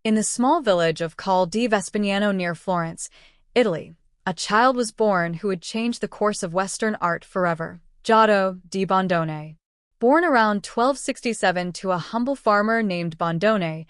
In the small village of Cal di Vespignano near Florence, Italy, a child was born who would change the course of Western art forever. Giotto di Bondone. Born around 1267 to a humble farmer named Bondone,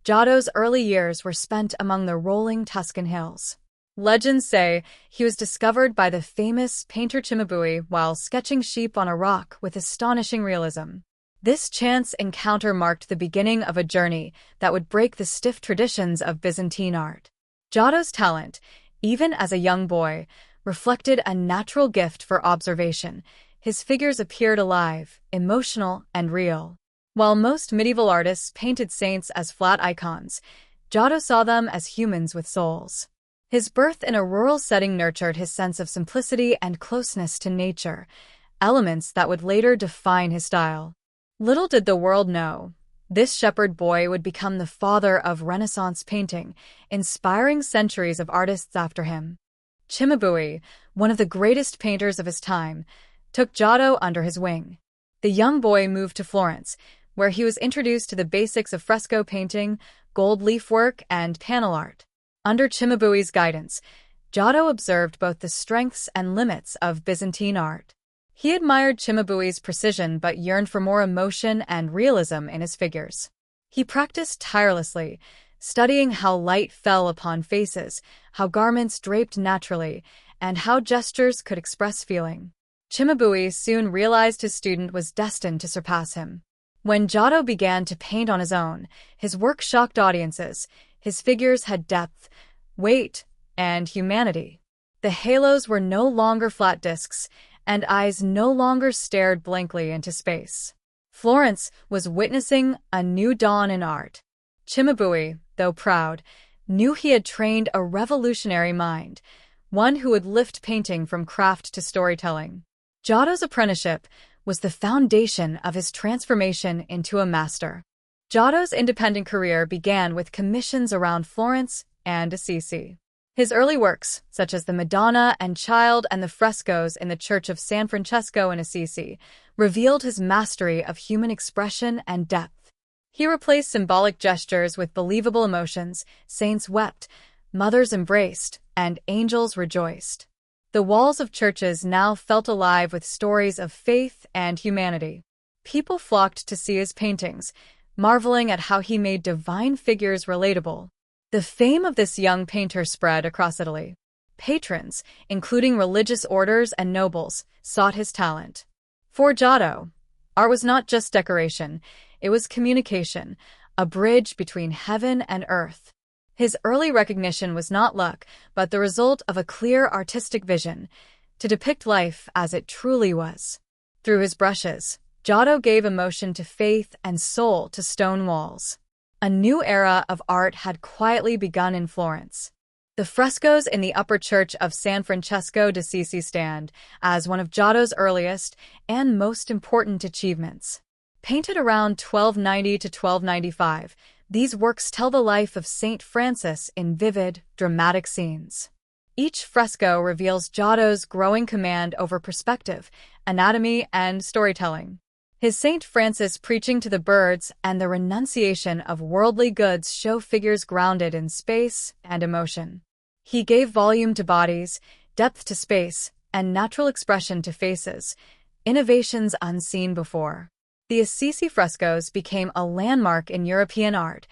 Giotto's early years were spent among the rolling Tuscan hills. Legends say he was discovered by the famous painter Cimabue while sketching sheep on a rock with astonishing realism. This chance encounter marked the beginning of a journey that would break the stiff traditions of Byzantine art. Giotto's talent, even as a young boy, reflected a natural gift for observation. His figures appeared alive, emotional, and real. While most medieval artists painted saints as flat icons, Giotto saw them as humans with souls. His birth in a rural setting nurtured his sense of simplicity and closeness to nature, elements that would later define his style. Little did the world know, this shepherd boy would become the father of Renaissance painting, inspiring centuries of artists after him. Cimabue, one of the greatest painters of his time, took Giotto under his wing. The young boy moved to Florence, where he was introduced to the basics of fresco painting, gold leaf work, and panel art. Under Cimabue's guidance, Giotto observed both the strengths and limits of Byzantine art. He admired Cimabue's precision but yearned for more emotion and realism in his figures. He practiced tirelessly, studying how light fell upon faces, how garments draped naturally, and how gestures could express feeling. Cimabue soon realized his student was destined to surpass him. When Giotto began to paint on his own, his work shocked audiences. His figures had depth, weight, and humanity. The halos were no longer flat discs, and eyes no longer stared blankly into space. Florence was witnessing a new dawn in art. Cimabue, though proud, knew he had trained a revolutionary mind, one who would lift painting from craft to storytelling. Giotto's apprenticeship was the foundation of his transformation into a master. Giotto's independent career began with commissions around Florence and Assisi. His early works, such as the Madonna and Child and the frescoes in the Church of San Francesco in Assisi, revealed his mastery of human expression and depth. He replaced symbolic gestures with believable emotions. Saints wept, mothers embraced, and angels rejoiced. The walls of churches now felt alive with stories of faith and humanity. People flocked to see his paintings, marveling at how he made divine figures relatable. The fame of this young painter spread across Italy. Patrons, including religious orders and nobles, sought his talent. For Giotto, art was not just decoration, it was communication, a bridge between heaven and earth. His early recognition was not luck, but the result of a clear artistic vision, to depict life as it truly was. Through his brushes, Giotto gave emotion to faith and soul to stone walls. A new era of art had quietly begun in Florence. The frescoes in the upper church of San Francesco d'Assisi stand as one of Giotto's earliest and most important achievements. Painted around 1290 to 1295, these works tell the life of Saint Francis in vivid, dramatic scenes. Each fresco reveals Giotto's growing command over perspective, anatomy, and storytelling. His Saint Francis preaching to the birds and the renunciation of worldly goods show figures grounded in space and emotion. He gave volume to bodies, depth to space, and natural expression to faces, innovations unseen before. The Assisi frescoes became a landmark in European art,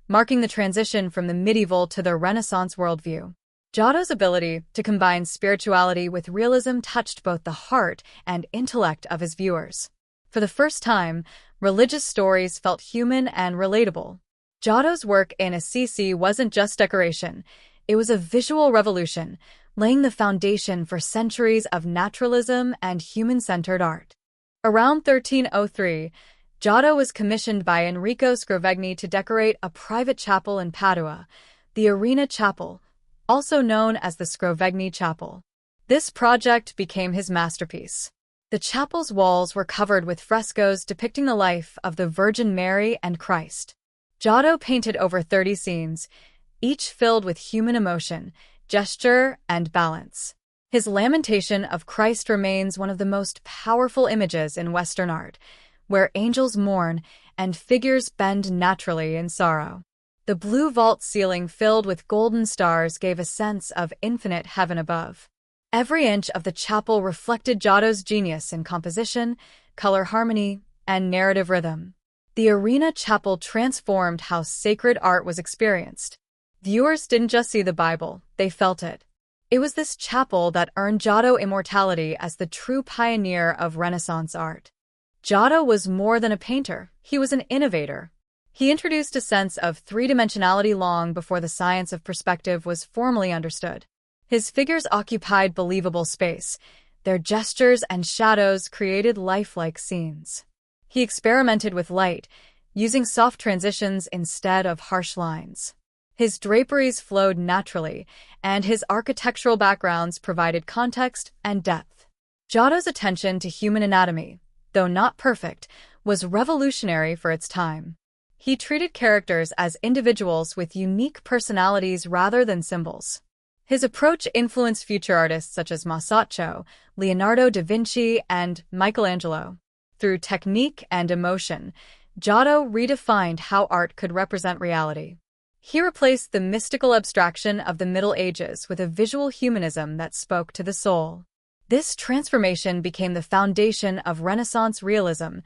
marking the transition from the medieval to the Renaissance worldview. Giotto's ability to combine spirituality with realism touched both the heart and intellect of his viewers. For the first time, religious stories felt human and relatable. Giotto's work in Assisi wasn't just decoration, it was a visual revolution, laying the foundation for centuries of naturalism and human-centered art. Around 1303, Giotto was commissioned by Enrico Scrovegni to decorate a private chapel in Padua, the Arena Chapel, also known as the Scrovegni Chapel. This project became his masterpiece. The chapel's walls were covered with frescoes depicting the life of the Virgin Mary and Christ. Giotto painted over 30 scenes, each filled with human emotion, gesture, and balance. His Lamentation of Christ remains one of the most powerful images in Western art, where angels mourn and figures bend naturally in sorrow. The The blue vault ceiling filled with golden stars gave a sense of infinite heaven above. Every inch of the chapel reflected Giotto's genius in composition, color harmony, and narrative rhythm. The arena chapel transformed how sacred art was experienced. Viewers didn't just see the Bible, they felt it. It was this chapel that earned Giotto immortality as the true pioneer of Renaissance art. Giotto was more than a painter, he was an innovator. He introduced a sense of three-dimensionality long before the science of perspective was formally understood. His figures occupied believable space. Their gestures and shadows created lifelike scenes. He experimented with light, using soft transitions instead of harsh lines. His draperies flowed naturally, and his architectural backgrounds provided context and depth. Giotto's attention to human anatomy, though not perfect, was revolutionary for its time. He treated characters as individuals with unique personalities rather than symbols. His approach influenced future artists such as Masaccio, Leonardo da Vinci, and Michelangelo. Through technique and emotion, Giotto redefined how art could represent reality. He replaced the mystical abstraction of the Middle Ages with a visual humanism that spoke to the soul. This transformation became the foundation of Renaissance realism,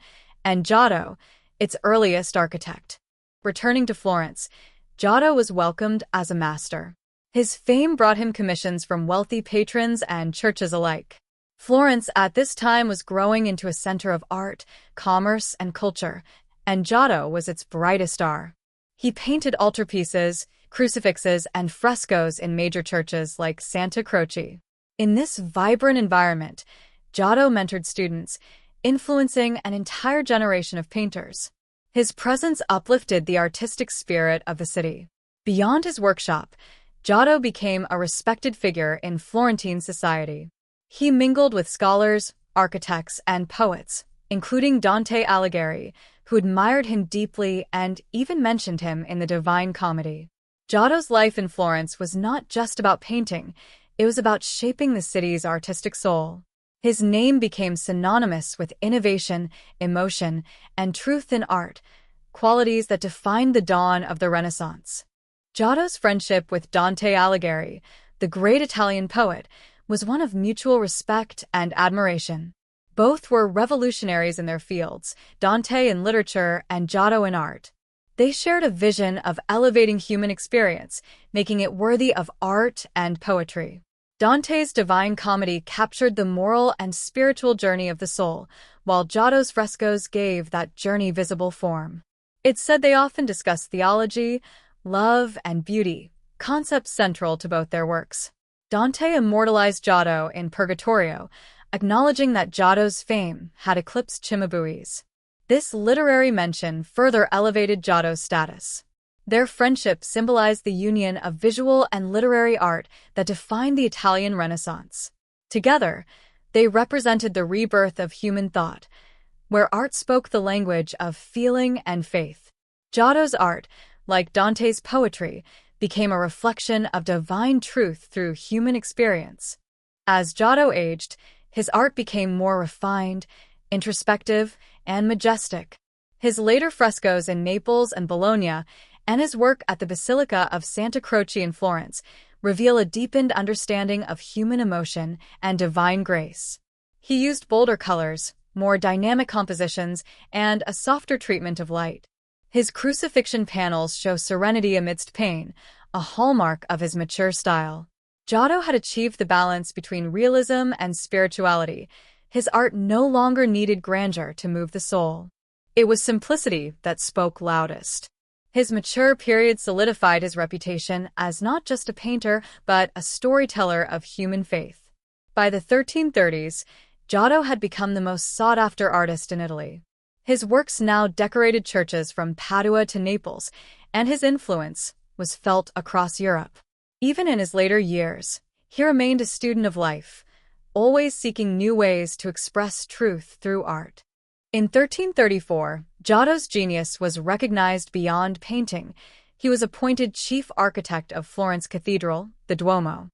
and Giotto, its earliest architect. Returning to Florence, Giotto was welcomed as a master. His fame brought him commissions from wealthy patrons and churches alike. Florence at this time was growing into a center of art, commerce, and culture, and Giotto was its brightest star. He painted altarpieces, crucifixes, and frescoes in major churches like Santa Croce. In this vibrant environment, Giotto mentored students, influencing an entire generation of painters. His presence uplifted the artistic spirit of the city. Beyond his workshop, Giotto became a respected figure in Florentine society. He mingled with scholars, architects, and poets, including Dante Alighieri, who admired him deeply and even mentioned him in the Divine Comedy. Giotto's life in Florence was not just about painting, it was about shaping the city's artistic soul. His name became synonymous with innovation, emotion, and truth in art, qualities that defined the dawn of the Renaissance. Giotto's friendship with Dante Alighieri, the great Italian poet, was one of mutual respect and admiration. Both were revolutionaries in their fields, Dante in literature and Giotto in art. They shared a vision of elevating human experience, making it worthy of art and poetry. Dante's Divine Comedy captured the moral and spiritual journey of the soul, while Giotto's frescoes gave that journey visible form. It's said they often discussed theology, love, and beauty, concepts central to both their works. Dante immortalized Giotto in Purgatorio, acknowledging that Giotto's fame had eclipsed Cimabue's. This literary mention further elevated Giotto's status. Their friendship symbolized the union of visual and literary art that defined the Italian Renaissance. Together, they represented the rebirth of human thought, where art spoke the language of feeling and faith. Giotto's art, like Dante's poetry, became a reflection of divine truth through human experience. As Giotto aged, his art became more refined, introspective, and majestic. His later frescoes in Naples and Bologna, and his work at the Basilica of Santa Croce in Florence, reveal a deepened understanding of human emotion and divine grace. He used bolder colors, more dynamic compositions, and a softer treatment of light. His crucifixion panels show serenity amidst pain, a hallmark of his mature style. Giotto had achieved the balance between realism and spirituality. His art no longer needed grandeur to move the soul. It was simplicity that spoke loudest. His mature period solidified his reputation as not just a painter, but a storyteller of human faith. By the 1330s, Giotto had become the most sought-after artist in Italy. His works now decorated churches from Padua to Naples, and his influence was felt across Europe. Even in his later years, he remained a student of life, always seeking new ways to express truth through art. In 1334, Giotto's genius was recognized beyond painting. He was appointed chief architect of Florence Cathedral, the Duomo.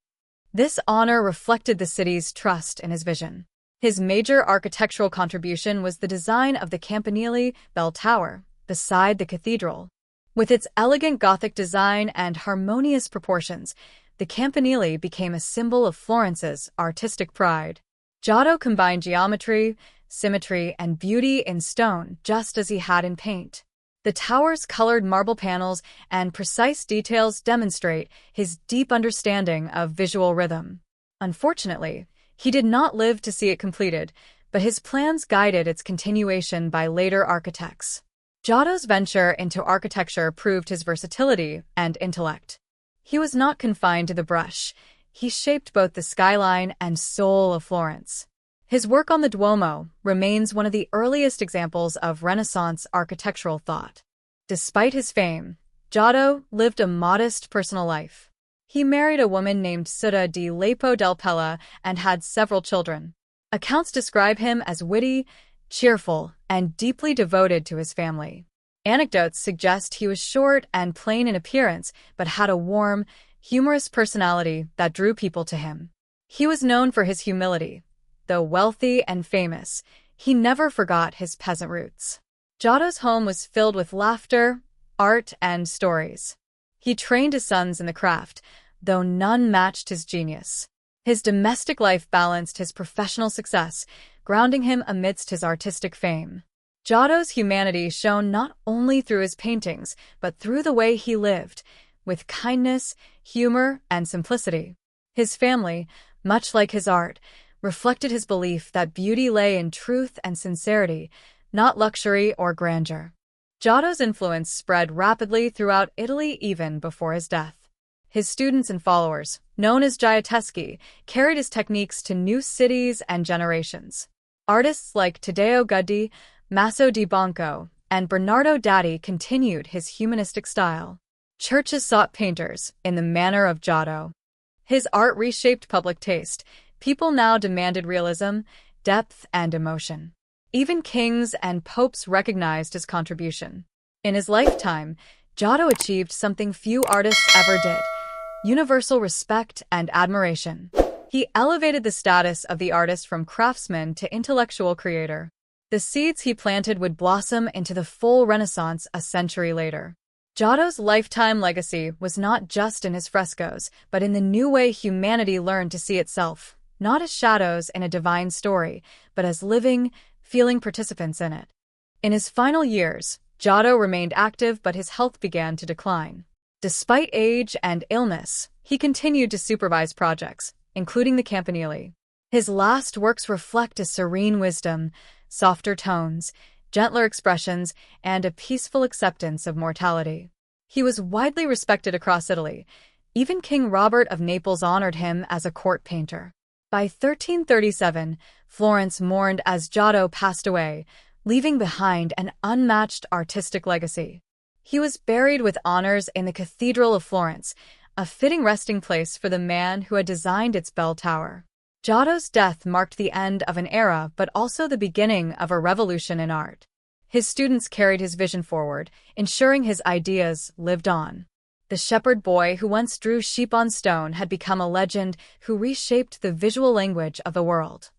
This honor reflected the city's trust in his vision. His major architectural contribution was the design of the Campanile bell tower beside the cathedral. With its elegant Gothic design and harmonious proportions, the campanile became a symbol of Florence's artistic pride. Giotto combined geometry, symmetry, and beauty in stone just as he had in paint. The tower's colored marble panels and precise details demonstrate his deep understanding of visual rhythm. Unfortunately, he did not live to see it completed, but his plans guided its continuation by later architects. Giotto's venture into architecture proved his versatility and intellect. He was not confined to the brush. He shaped both the skyline and soul of Florence. His work on the Duomo remains one of the earliest examples of Renaissance architectural thought. Despite his fame, Giotto lived a modest personal life. He married a woman named Sutta di Lapo del Pella and had several children. Accounts describe him as witty, cheerful, and deeply devoted to his family. Anecdotes suggest he was short and plain in appearance, but had a warm, humorous personality that drew people to him. He was known for his humility. Though wealthy and famous, he never forgot his peasant roots. Giotto's home was filled with laughter, art, and stories. He trained his sons in the craft, though none matched his genius. His domestic life balanced his professional success, grounding him amidst his artistic fame. Giotto's humanity shone not only through his paintings, but through the way he lived, with kindness, humor, and simplicity. His family, much like his art, reflected his belief that beauty lay in truth and sincerity, not luxury or grandeur. Giotto's influence spread rapidly throughout Italy even before his death. His students and followers, known as Giotteschi, carried his techniques to new cities and generations. Artists like Taddeo Gaddi, Maso di Banco, and Bernardo Datti continued his humanistic style. Churches sought painters in the manner of Giotto. His art reshaped public taste. People now demanded realism, depth, and emotion. Even kings and popes recognized his contribution. In his lifetime, Giotto achieved something few artists ever did: universal respect and admiration. He elevated the status of the artist from craftsman to intellectual creator. The seeds he planted would blossom into the full Renaissance a century later. Giotto's lifetime legacy was not just in his frescoes, but in the new way humanity learned to see itself, not as shadows in a divine story, but as living, feeling participants in it. In his final years, Giotto remained active, but his health began to decline. Despite age and illness, he continued to supervise projects, including the Campanile. His last works reflect a serene wisdom, softer tones, gentler expressions, and a peaceful acceptance of mortality. He was widely respected across Italy. Even King Robert of Naples honored him as a court painter. By 1337, Florence mourned as Giotto passed away, leaving behind an unmatched artistic legacy. He was buried with honors in the Cathedral of Florence, a fitting resting place for the man who had designed its bell tower. Giotto's death marked the end of an era, but also the beginning of a revolution in art. His students carried his vision forward, ensuring his ideas lived on. The shepherd boy who once drew sheep on stone had become a legend who reshaped the visual language of the world.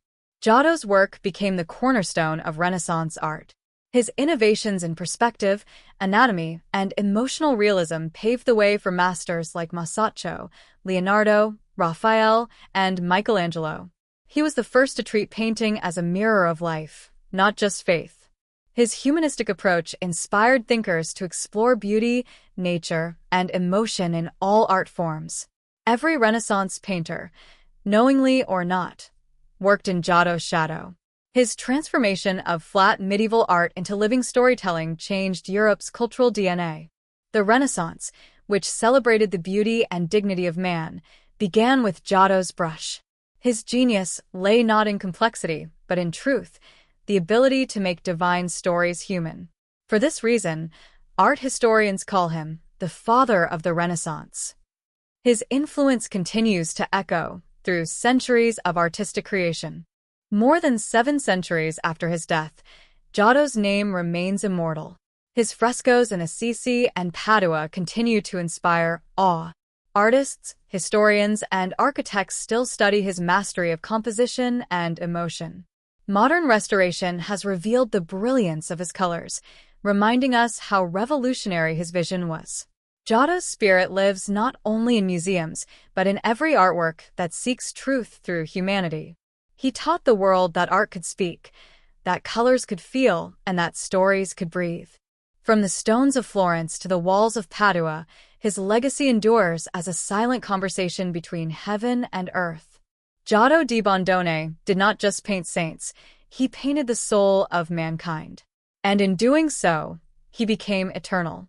Giotto's work became the cornerstone of Renaissance art. His innovations in perspective, anatomy, and emotional realism paved the way for masters like Masaccio, Leonardo, Raphael, and Michelangelo. He was the first to treat painting as a mirror of life, not just faith. His humanistic approach inspired thinkers to explore beauty, nature, and emotion in all art forms. Every Renaissance painter, knowingly or not, worked in Giotto's shadow. His transformation of flat medieval art into living storytelling changed Europe's cultural DNA. The Renaissance, which celebrated the beauty and dignity of man, began with Giotto's brush. His genius lay not in complexity, but in truth, the ability to make divine stories human. For this reason, art historians call him the father of the Renaissance. His influence continues to echo through centuries of artistic creation. More than 7 centuries after his death, Giotto's name remains immortal. His frescoes in Assisi and Padua continue to inspire awe. Artists, historians, and architects still study his mastery of composition and emotion. Modern restoration has revealed the brilliance of his colors, reminding us how revolutionary his vision was. Giotto's spirit lives not only in museums, but in every artwork that seeks truth through humanity. He taught the world that art could speak, that colors could feel, and that stories could breathe. From the stones of Florence to the walls of Padua, his legacy endures as a silent conversation between heaven and earth. Giotto di Bondone did not just paint saints, he painted the soul of mankind. And in doing so, he became eternal.